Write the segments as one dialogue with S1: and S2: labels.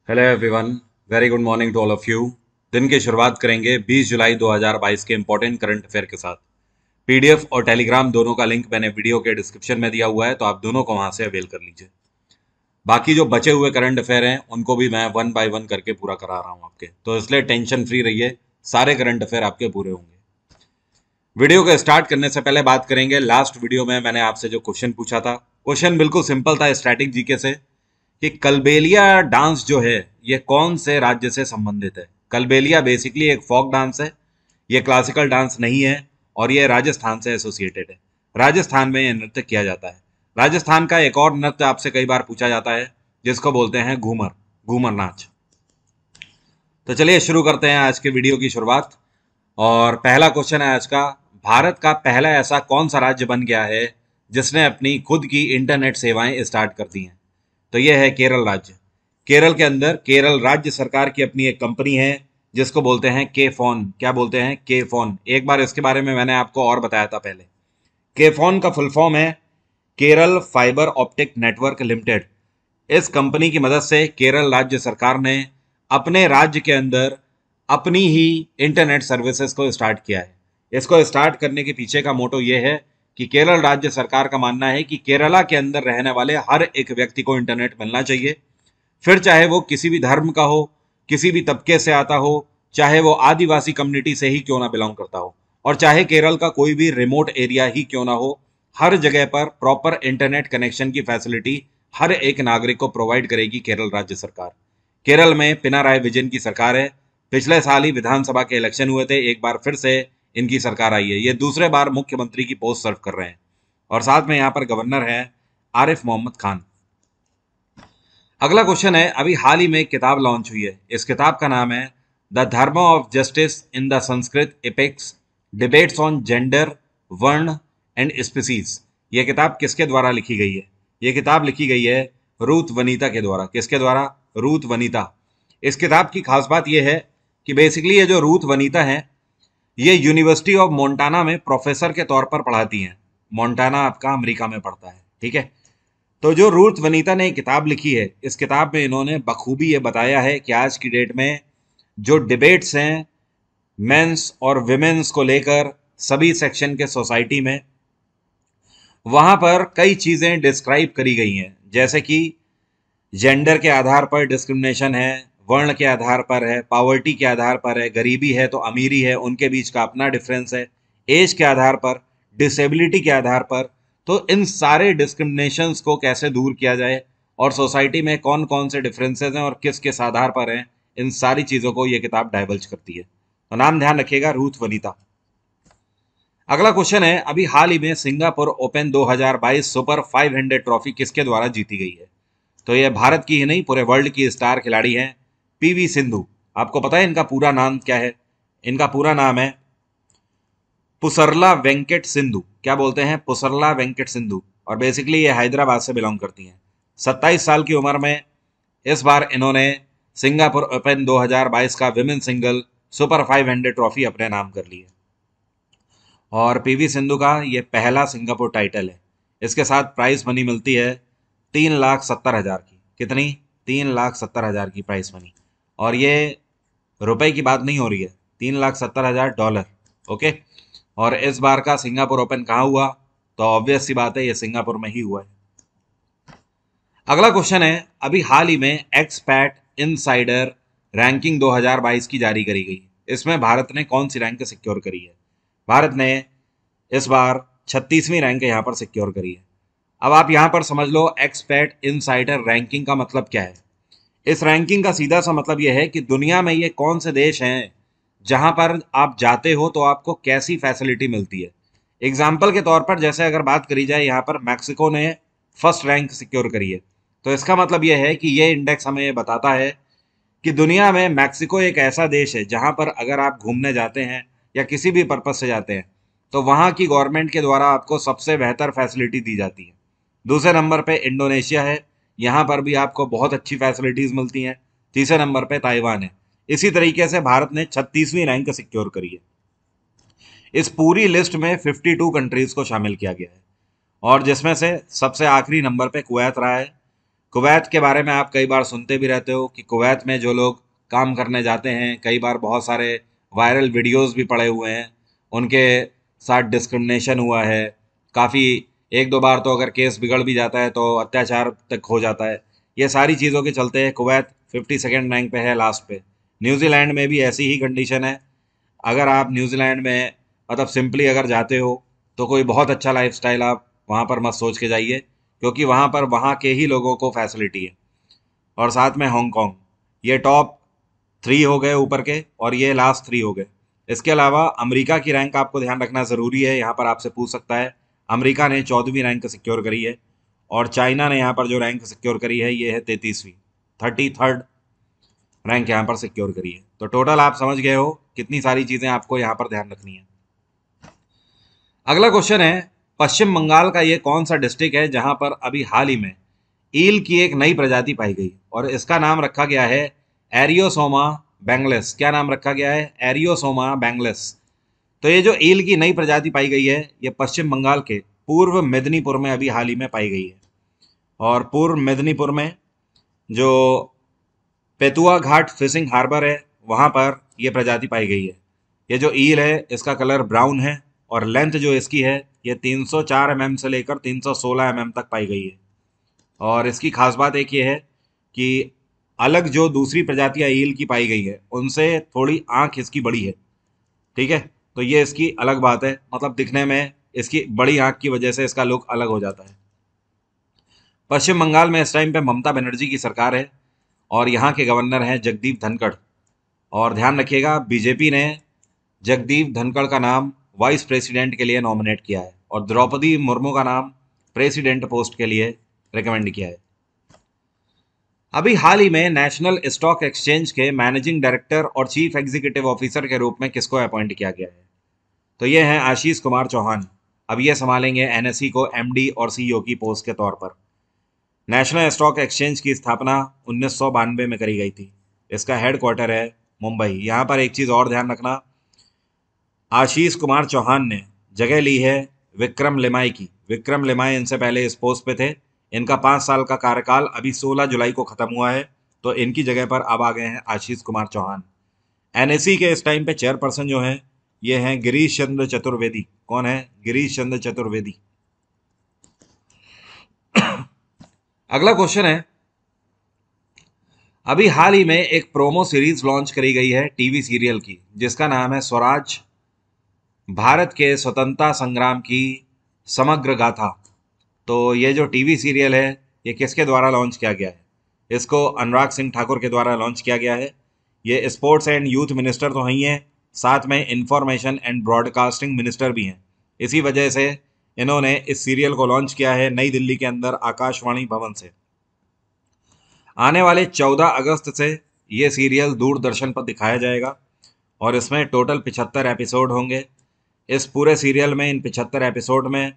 S1: Hello everyone, very good morning to all of you. दिन की शुरुआत करेंगे 20 जुलाई 2022 के इंपॉर्टेंट करंट अफेयर के साथ। पीडीएफ और टेलीग्राम दोनों का लिंक मैंने वीडियो के डिस्क्रिप्शन में दिया हुआ है, तो आप दोनों को वहां से अवेल कर लीजिए। बाकी जो बचे हुए करंट अफेयर हैं उनको भी मैं वन बाय वन करके पूरा करा रहा हूँ आपके, तो इसलिए टेंशन फ्री रहिए, सारे करंट अफेयर आपके पूरे होंगे। वीडियो को स्टार्ट करने से पहले बात करेंगे, लास्ट वीडियो में मैंने आपसे जो क्वेश्चन पूछा था, क्वेश्चन बिल्कुल सिंपल था स्टैटिक जीके से, कि कलबेलिया डांस जो है ये कौन से राज्य से संबंधित है। कलबेलिया बेसिकली एक फोक डांस है, ये क्लासिकल डांस नहीं है और ये राजस्थान से एसोसिएटेड है। राजस्थान में ये नृत्य किया जाता है। राजस्थान का एक और नृत्य आपसे कई बार पूछा जाता है जिसको बोलते हैं घूमर, घूमर नाच। तो चलिए शुरू करते हैं आज के वीडियो की शुरुआत। और पहला क्वेश्चन है आज का, भारत का पहला ऐसा कौन सा राज्य बन गया है जिसने अपनी खुद की इंटरनेट सेवाएं स्टार्ट कर दी हैं। तो यह है केरल राज्य। केरल के अंदर केरल राज्य सरकार की अपनी एक कंपनी है जिसको बोलते हैं के फोन। क्या बोलते हैं? के फोन। एक बार इसके बारे में मैंने आपको और बताया था पहले। के फोन का फुल फॉर्म है Kerala fibre optic network limited. इस कंपनी की मदद से केरल राज्य सरकार ने अपने राज्य के अंदर अपनी ही इंटरनेट सर्विसेज को स्टार्ट किया है। इसको स्टार्ट करने के पीछे का मोटो ये है कि केरल राज्य सरकार का मानना है कि केरला के अंदर रहने वाले हर एक व्यक्ति को इंटरनेट मिलना चाहिए, फिर चाहे वो किसी भी धर्म का हो, किसी भी तबके से आता हो, चाहे वो आदिवासी कम्युनिटी से ही क्यों ना बिलोंग करता हो, और चाहे केरल का कोई भी रिमोट एरिया ही क्यों ना हो, हर जगह पर प्रॉपर इंटरनेट कनेक्शन की फैसिलिटी हर एक नागरिक को प्रोवाइड करेगी केरल राज्य सरकार। केरल में पिनाराई विजयन की सरकार है। पिछले साल ही विधानसभा के इलेक्शन हुए थे, एक बार फिर से इनकी सरकार आई है। ये दूसरे बार मुख्यमंत्री की पोस्ट सर्व कर रहे हैं और साथ में यहाँ पर गवर्नर है आरिफ मोहम्मद खान। अगला क्वेश्चन है, अभी हाल ही में एक किताब लॉन्च हुई है। इस किताब का नाम है the dharma of justice in the Sanskrit epics, debates on gender, varna and species. ये किताब किसके द्वारा लिखी गई है? ये किताब लिखी गई है रूथ वनीता के द्वारा। किसके द्वारा? रूथ वनीता। इस किताब की खास बात यह है कि बेसिकली ये जो रूथ वनीता है ये यूनिवर्सिटी ऑफ मोंटाना में प्रोफेसर के तौर पर पढ़ाती हैं। मोंटाना आपका अमेरिका में पड़ता है, ठीक है। तो जो रूथ वनीता ने किताब लिखी है, इस किताब में इन्होंने बखूबी ये बताया है कि आज की डेट में जो डिबेट्स हैं मेंस और विमेंस को लेकर सभी सेक्शन के सोसाइटी में, वहां पर कई चीजें डिस्क्राइब करी गई हैं, जैसे कि जेंडर के आधार पर डिस्क्रिमिनेशन है, वर्ण के आधार पर है, पावर्टी के आधार पर है, गरीबी है तो अमीरी है, उनके बीच का अपना डिफरेंस है, एज के आधार पर, डिसेबिलिटी के आधार पर। तो इन सारे डिस्क्रिमिनेशंस को कैसे दूर किया जाए और सोसाइटी में कौन कौन से डिफरेंसेस हैं और किस किस आधार पर हैं, इन सारी चीज़ों को ये किताब डाइवल्ज करती है। तो नाम ध्यान रखिएगा, रूथ वनीता। अगला क्वेश्चन है, अभी हाल ही में सिंगापुर ओपन 2022 सुपर 500 ट्रॉफी किसके द्वारा जीती गई है? तो ये भारत की ही नहीं पूरे वर्ल्ड की स्टार खिलाड़ी हैं पीवी सिंधु। आपको पता है इनका पूरा नाम क्या है? इनका पूरा नाम है पुसरला वेंकट सिंधु। क्या बोलते हैं? पुसरला वेंकट सिंधु। और बेसिकली ये हैदराबाद से बिलोंग करती हैं। 27 साल की उम्र में इस बार इन्होंने सिंगापुर ओपन 2022 का विमेन सिंगल सुपर 500 ट्रॉफी अपने नाम कर ली है। और पीवी सिंधु का ये पहला सिंगापुर टाइटल है। इसके साथ प्राइस मनी मिलती है 3,70,000 की। कितनी? 3,70,000 की प्राइस मनी। और ये रुपए की बात नहीं हो रही है, 3,70,000 डॉलर। ओके। और इस बार का सिंगापुर ओपन कहाँ हुआ? तो ऑब्वियस सी बात है, ये सिंगापुर में ही हुआ है। अगला क्वेश्चन है, अभी हाल ही में एक्सपैट इनसाइडर रैंकिंग 2022 की जारी करी गई। इसमें भारत ने कौन सी रैंक सिक्योर करी है? भारत ने इस बार 36वीं रैंक यहाँ पर सिक्योर करी है। अब आप यहाँ पर समझ लो एक्सपैट इनसाइडर रैंकिंग का मतलब क्या है। इस रैंकिंग का सीधा सा मतलब यह है कि दुनिया में ये कौन से देश हैं जहां पर आप जाते हो तो आपको कैसी फैसिलिटी मिलती है। एग्जाम्पल के तौर पर जैसे अगर बात करी जाए, यहाँ पर मैक्सिको ने फर्स्ट रैंक सिक्योर करी है। तो इसका मतलब यह है कि ये इंडेक्स हमें ये बताता है कि दुनिया में मैक्सिको एक ऐसा देश है जहां पर अगर आप घूमने जाते हैं या किसी भी पर्पज से जाते हैं तो वहां की गवर्नमेंट के द्वारा आपको सबसे बेहतर फैसिलिटी दी जाती है। दूसरे नंबर पे इंडोनेशिया है, यहाँ पर भी आपको बहुत अच्छी फैसिलिटीज मिलती हैं। तीसरे नंबर पे ताइवान है। इसी तरीके से भारत ने 36वीं रैंक सिक्योर करी है। इस पूरी लिस्ट में 52 कंट्रीज को शामिल किया गया है और जिसमें से सबसे आखिरी नंबर पे कुवैत रहा है। कुवैत के बारे में आप कई बार सुनते भी रहते हो कि कुवैत में जो लोग काम करने जाते हैं, कई बार बहुत सारे वायरल वीडियोस भी पड़े हुए हैं, उनके साथ डिस्क्रिमिनेशन हुआ है काफ़ी। एक दो बार तो अगर केस बिगड़ भी जाता है तो अत्याचार तक हो जाता है। ये सारी चीज़ों के चलते कुवैत 52nd रैंक पे है, लास्ट पे। न्यूजीलैंड में भी ऐसी ही कंडीशन है। अगर आप न्यूजीलैंड में मतलब सिंपली अगर जाते हो तो कोई बहुत अच्छा लाइफस्टाइल आप वहाँ पर मत सोच के जाइए, क्योंकि वहाँ पर वहाँ के ही लोगों को फैसिलिटी है। और साथ में हांगकांग, ये टॉप 3 हो गए ऊपर के, और ये लास्ट 3 हो गए। इसके अलावा अमेरिका की रैंक आपको ध्यान रखना ज़रूरी है, यहाँ पर आपसे पूछ सकता है। अमेरिका ने 14वीं रैंक सिक्योर करी है, और चाइना ने यहाँ पर जो रैंक सिक्योर करी है ये है 33वीं, 33rd रैंक यहाँ पर सिक्योर करी है। तो टोटल आप समझ गए हो कितनी सारी चीज़ें आपको यहाँ पर ध्यान रखनी है। अगला क्वेश्चन है, पश्चिम बंगाल का ये कौन सा डिस्ट्रिक्ट है जहां पर अभी हाल ही में ईल की एक नई प्रजाति पाई गई, और इसका नाम रखा गया है एरियोसोमा बैंगलेस। क्या नाम रखा गया है? एरियोसोमा बैंगलेस। तो ये जो ईल की नई प्रजाति पाई गई है, ये पश्चिम बंगाल के पूर्व मेदिनीपुर में अभी हाल ही में पाई गई है। और पूर्व मेदिनीपुर में जो पेतुआ घाट फिशिंग हार्बर है, वहां पर यह प्रजाति पाई गई है। ये जो ईल है इसका कलर ब्राउन है, और लेंथ जो इसकी है ये 304 mm से लेकर 316 mm तक पाई गई है। और इसकी खास बात एक ये है कि अलग जो दूसरी प्रजातियां ईल की पाई गई है उनसे थोड़ी आंख इसकी बड़ी है। ठीक है, तो ये इसकी अलग बात है, मतलब दिखने में इसकी बड़ी आंख की वजह से इसका लुक अलग हो जाता है। पश्चिम बंगाल में इस टाइम पे ममता बनर्जी की सरकार है, और यहाँ के गवर्नर हैं जगदीप धनखड़। और ध्यान रखिएगा, बीजेपी ने जगदीप धनखड़ का नाम वाइस प्रेसिडेंट के लिए नॉमिनेट किया है, और द्रौपदी मुर्मू का नाम प्रेसिडेंट पोस्ट के लिए रिकमेंड किया है। अभी हाल ही में नेशनल स्टॉक एक्सचेंज के मैनेजिंग डायरेक्टर और चीफ एग्जीक्यूटिव ऑफिसर के रूप में किसको अपॉइंट किया गया है? तो ये हैं आशीष कुमार चौहान। अब ये संभालेंगे एनएसई को एमडी और सीईओ की पोस्ट के तौर पर। नेशनल स्टॉक एक्सचेंज की स्थापना 1992 में करी गई थी। इसका हेडक्वार्टर है मुंबई। यहाँ पर एक चीज़ और ध्यान रखना, आशीष कुमार चौहान ने जगह ली है विक्रम लिमाई की। विक्रम लिमाई इनसे पहले इस पोस्ट पे थे। इनका 5 साल का कार्यकाल अभी 16 जुलाई को ख़त्म हुआ है, तो इनकी जगह पर अब आ गए हैं आशीष कुमार चौहान। एनएसई के इस टाइम पे चेयरपर्सन जो हैं ये हैं गिरीश चंद्र चतुर्वेदी। कौन है? गिरीश चंद्र चतुर्वेदी। अगला क्वेश्चन है, अभी हाल ही में एक प्रोमो सीरीज लॉन्च करी गई है टीवी सीरियल की, जिसका नाम है स्वराज, भारत के स्वतंत्रता संग्राम की समग्र गाथा। तो ये जो टीवी सीरियल है ये किसके द्वारा लॉन्च किया गया है? इसको अनुराग सिंह ठाकुर के द्वारा लॉन्च किया गया है। ये स्पोर्ट्स एंड यूथ मिनिस्टर तो हैं ही हैं, साथ में इंफॉर्मेशन एंड ब्रॉडकास्टिंग मिनिस्टर भी हैं। इसी वजह से इन्होंने इस सीरियल को लॉन्च किया है नई दिल्ली के अंदर आकाशवाणी भवन से। आने वाले 14 अगस्त से ये सीरियल दूरदर्शन पर दिखाया जाएगा, और इसमें टोटल 75 एपिसोड होंगे। इस पूरे सीरियल में, इन 75 एपिसोड में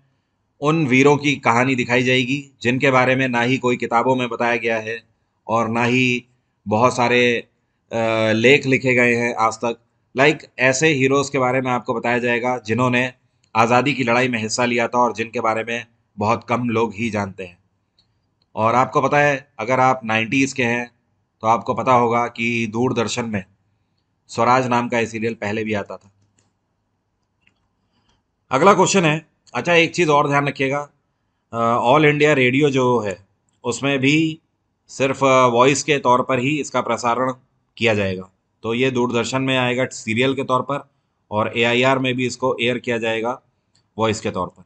S1: उन वीरों की कहानी दिखाई जाएगी जिनके बारे में ना ही कोई किताबों में बताया गया है, और ना ही बहुत सारे लेख लिखे गए हैं आज तक। लाइक ऐसे हीरोज़ के बारे में आपको बताया जाएगा जिन्होंने आज़ादी की लड़ाई में हिस्सा लिया था, और जिनके बारे में बहुत कम लोग ही जानते हैं। और आपको पता है, अगर आप 90s के हैं तो आपको पता होगा कि दूरदर्शन में स्वराज नाम का ये सीरियल पहले भी आता था। अगला क्वेश्चन है, अच्छा एक चीज़ और ध्यान रखिएगा, ऑल इंडिया रेडियो जो है उसमें भी सिर्फ वॉइस के तौर पर ही इसका प्रसारण किया जाएगा। तो ये दूरदर्शन में आएगा सीरियल के तौर पर, और एआईआर में भी इसको एयर किया जाएगा वॉइस के तौर पर।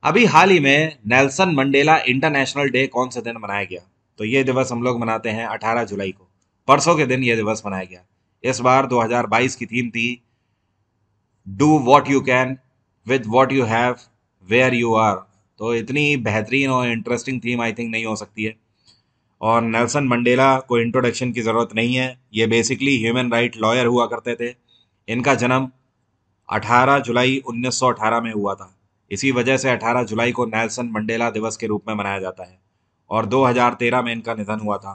S1: अभी हाल ही में नेल्सन मंडेला इंटरनेशनल डे कौन से दिन मनाया गया? तो ये दिवस हम लोग मनाते हैं 18 जुलाई को। परसों के दिन ये दिवस मनाया गया। इस बार 2022 की थीम थी do what you can with what you have where you are. तो इतनी बेहतरीन और इंटरेस्टिंग थीम आई थिंक नहीं हो सकती है। और नेल्सन मंडेला को इंट्रोडक्शन की ज़रूरत नहीं है, ये बेसिकली ह्यूमन राइट लॉयर हुआ करते थे। इनका जन्म 18 जुलाई 1918 में हुआ था। इसी वजह से 18 जुलाई को नेल्सन मंडेला दिवस के रूप में मनाया जाता है। और 2013 में इनका निधन हुआ था।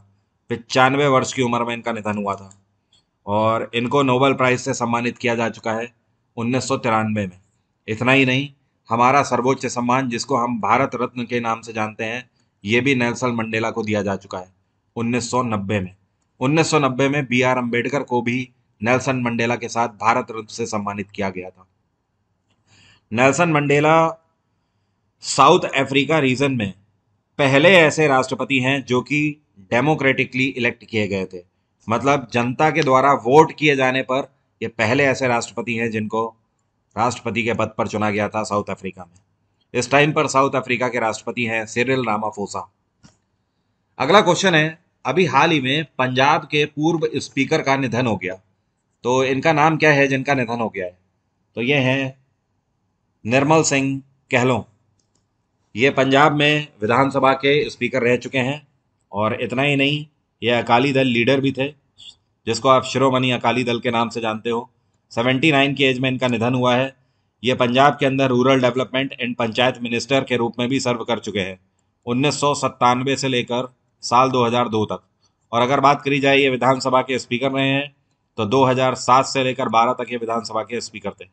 S1: 95 वर्ष की उम्र में इनका निधन हुआ था, और इनको नोबेल प्राइज़ से सम्मानित किया जा चुका है 1993 में। इतना ही नहीं, हमारा सर्वोच्च सम्मान जिसको हम भारत रत्न के नाम से जानते हैं, ये भी नेल्सन मंडेला को दिया जा चुका है 1990 में। 1990 में बी आर अम्बेडकर को भी नेल्सन मंडेला के साथ भारत रत्न से सम्मानित किया गया था। Nelson Mandela south Africa reason में पहले ऐसे राष्ट्रपति हैं जो कि डेमोक्रेटिकली इलेक्ट किए गए थे, मतलब जनता के द्वारा वोट किए जाने पर ये पहले ऐसे राष्ट्रपति हैं जिनको राष्ट्रपति के पद पर चुना गया था साउथ अफ्रीका में। इस टाइम पर साउथ अफ्रीका के राष्ट्रपति हैं सिरिल रामाफोसा। अगला क्वेश्चन है, अभी हाल ही में पंजाब के पूर्व स्पीकर का निधन हो गया, तो इनका नाम क्या है जिनका निधन हो गया है? तो ये है निर्मल सिंह कैहलों। ये पंजाब में विधानसभा के स्पीकर रह चुके हैं, और इतना ही नहीं, ये अकाली दल लीडर भी थे, जिसको आप शिरोमणि अकाली दल के नाम से जानते हो। 79 की एज में इनका निधन हुआ है। ये पंजाब के अंदर rural development and panchayat minister के रूप में भी सर्व कर चुके हैं 1997 से लेकर साल 2002 तक। और अगर बात करी जाए ये विधानसभा के स्पीकर रहे हैं तो 2007 से लेकर 12 तक ये विधानसभा के स्पीकर थे।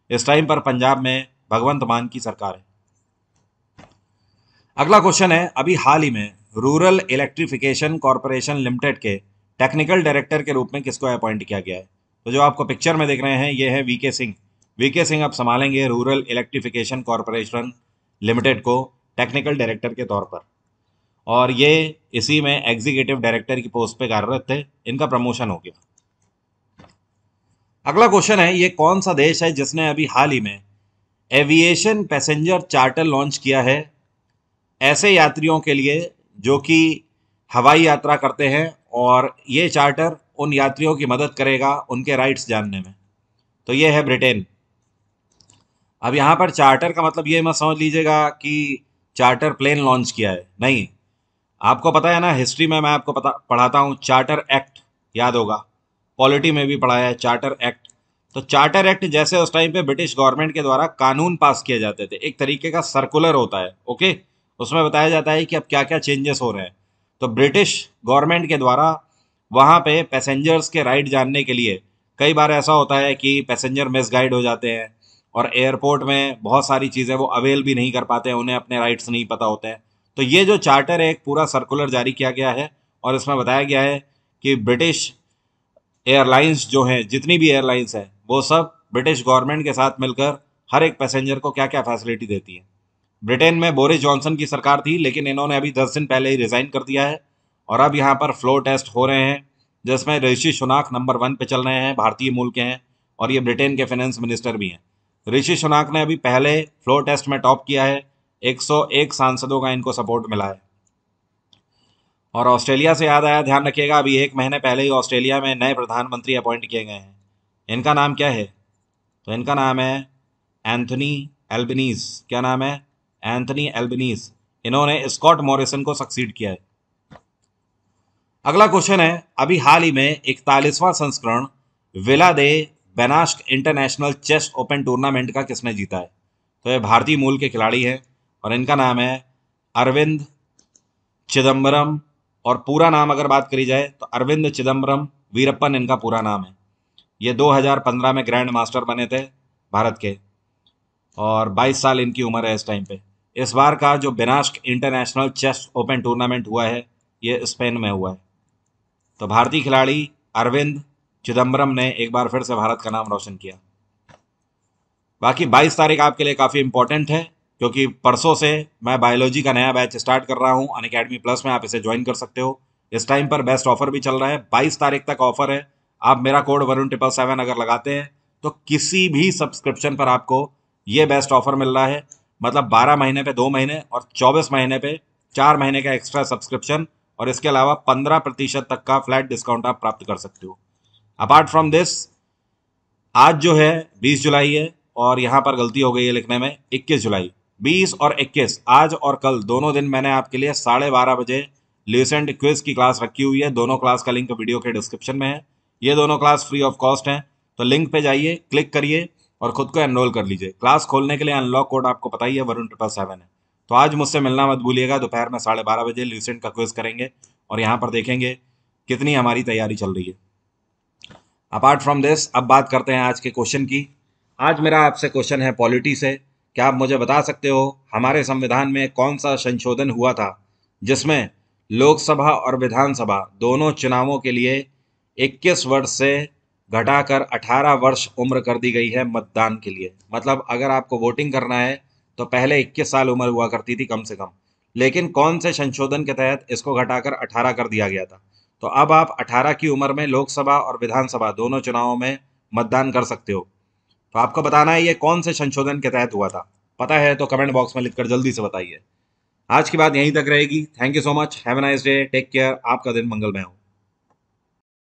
S1: इस टाइम पर पंजाब में भगवंत मान की सरकार है। अगला क्वेश्चन है, अभी हाल ही में रूरल इलेक्ट्रिफिकेशन कॉरपोरेशन लिमिटेड के टेक्निकल डायरेक्टर के रूप में किसको अपॉइंट किया गया है? तो जो आपको पिक्चर में देख रहे हैं ये है वीके सिंह। वीके सिंह अब संभालेंगे रूरल इलेक्ट्रिफिकेशन कॉरपोरेशन लिमिटेड को टेक्निकल डायरेक्टर के तौर पर, और ये इसी में एग्जीक्यूटिव डायरेक्टर की पोस्ट पे कार्यरत थे। इनका प्रमोशन हो गया। अगला क्वेश्चन है, ये कौन सा देश है जिसने अभी हाल ही में एविएशन पैसेंजर चार्टर लॉन्च किया है ऐसे यात्रियों के लिए जो कि हवाई यात्रा करते हैं, और ये चार्टर उन यात्रियों की मदद करेगा उनके राइट्स जानने में? तो ये है ब्रिटेन। अब यहाँ पर चार्टर का मतलब ये मत समझ लीजिएगा कि चार्टर प्लेन लॉन्च किया है, नहीं। आपको पता है ना, हिस्ट्री में मैं आपको पढ़ाता हूँ, चार्टर एक्ट याद होगा, पॉलिटी में भी पढ़ाया है चार्टर एक्ट। तो चार्टर एक्ट जैसे उस टाइम पे ब्रिटिश गवर्नमेंट के द्वारा कानून पास किए जाते थे, एक तरीके का सर्कुलर होता है, ओके। उसमें बताया जाता है कि अब क्या क्या चेंजेस हो रहे हैं। तो ब्रिटिश गवर्नमेंट के द्वारा वहाँ पे पैसेंजर्स के राइट जानने के लिए कई बार ऐसा होता है कि पैसेंजर मिसगाइड हो जाते हैं, और एयरपोर्ट में बहुत सारी चीज़ें वो अवेल भी नहीं कर पाते हैं, उन्हें अपने राइट्स नहीं पता होते हैं। तो ये जो चार्टर है एक पूरा सर्कुलर जारी किया गया है, और इसमें बताया गया है कि ब्रिटिश एयरलाइंस जो हैं, जितनी भी एयरलाइंस हैं, वो सब ब्रिटिश गवर्नमेंट के साथ मिलकर हर एक पैसेंजर को क्या क्या फैसिलिटी देती है। ब्रिटेन में बोरिस जॉनसन की सरकार थी, लेकिन इन्होंने अभी 10 दिन पहले ही रिज़ाइन कर दिया है, और अब यहाँ पर फ्लोर टेस्ट हो रहे हैं जिसमें ऋषि सुनाक नंबर 1 पे चल रहे हैं, भारतीय मूल के हैं, और ये ब्रिटेन के फाइनेंस मिनिस्टर भी हैं। ऋषि सुनाक ने अभी पहले फ्लोर टेस्ट में टॉप किया है, 101 सांसदों का इनको सपोर्ट मिला है। और ऑस्ट्रेलिया से याद आया, ध्यान रखिएगा, अभी 1 महीने पहले ही ऑस्ट्रेलिया में नए प्रधानमंत्री अपॉइंट किए गए हैं। इनका नाम क्या है? तो इनका नाम है एंथनी एल्बनीज। क्या नाम है? Anthony Albanese. इन्होंने स्कॉट मॉरिसन को सक्सीड किया है। अगला क्वेश्चन है, अभी हाल ही में 41वां संस्करण विला दे बेनास्क इंटरनेशनल चेस ओपन टूर्नामेंट का किसने जीता है? तो ये भारतीय मूल के खिलाड़ी हैं, और इनका नाम है अरविंद चिदम्बरम। और पूरा नाम अगर बात करी जाए तो अरविंद चिदम्बरम वीरप्पन इनका पूरा नाम है। ये 2015 में ग्रैंड मास्टर बने थे भारत के, और 22 साल इनकी उम्र है इस टाइम पे। इस बार का जो बेनास्क इंटरनेशनल चेस ओपन टूर्नामेंट हुआ है ये स्पेन में हुआ है। तो भारतीय खिलाड़ी अरविंद चिदम्बरम ने एक बार फिर से भारत का नाम रोशन किया। बाकी 22 तारीख आपके लिए काफ़ी इंपॉर्टेंट है, क्योंकि परसों से मैं बायोलॉजी का नया बैच स्टार्ट कर रहा हूँ अनअकैडमी प्लस में, आप इसे ज्वाइन कर सकते हो। इस टाइम पर बेस्ट ऑफर भी चल रहा है, 22 तारीख तक ऑफर है। आप मेरा कोड वरुण777 अगर लगाते हैं तो किसी भी सब्सक्रिप्शन पर आपको ये बेस्ट ऑफर मिल रहा है, मतलब 12 महीने पे 2 महीने और 24 महीने पे 4 महीने का एक्स्ट्रा सब्सक्रिप्शन, और इसके अलावा 15% तक का फ्लैट डिस्काउंट आप प्राप्त कर सकते हो। अपार्ट फ्रॉम दिस, आज जो है 20 जुलाई है, और यहाँ पर गलती हो गई है लिखने में 21 जुलाई। 20 और 21, आज और कल दोनों दिन मैंने आपके लिए 12:30 बजे ल्यूसेंट क्विज की क्लास रखी हुई है। दोनों क्लास का लिंक वीडियो के डिस्क्रिप्शन में है। ये दोनों क्लास फ्री ऑफ कॉस्ट हैं, तो लिंक पे जाइए, क्लिक करिए और खुद को एनरोल कर लीजिए। क्लास खोलने के लिए अनलॉक कोड आपको पता ही है, वरुण777 है। तो आज मुझसे मिलना मत भूलिएगा। दोपहर में 12:30 बजे ल्यूसेंट का क्विज करेंगे, और यहाँ पर देखेंगे कितनी हमारी तैयारी चल रही है। अपार्ट फ्रॉम दिस, अब बात करते हैं आज के क्वेश्चन की। आज मेरा आपसे क्वेश्चन है पॉलिटी से। क्या आप मुझे बता सकते हो हमारे संविधान में कौन सा संशोधन हुआ था जिसमें लोकसभा और विधानसभा दोनों चुनावों के लिए 21 वर्ष से घटाकर 18 वर्ष उम्र कर दी गई है मतदान के लिए। मतलब अगर आपको वोटिंग करना है तो पहले 21 साल उम्र हुआ करती थी कम से कम, लेकिन कौन से संशोधन के तहत इसको घटाकर 18 कर दिया गया था। तो अब आप 18 की उम्र में लोकसभा और विधानसभा दोनों चुनावों में मतदान कर सकते हो। तो आपको बताना है ये कौन से संशोधन के तहत हुआ था। पता है तो कमेंट बॉक्स में लिखकर जल्दी से बताइए। आज की बात यहीं तक रहेगी। Thank you so much, have a nice day, take care, आपका दिन मंगलमय हो।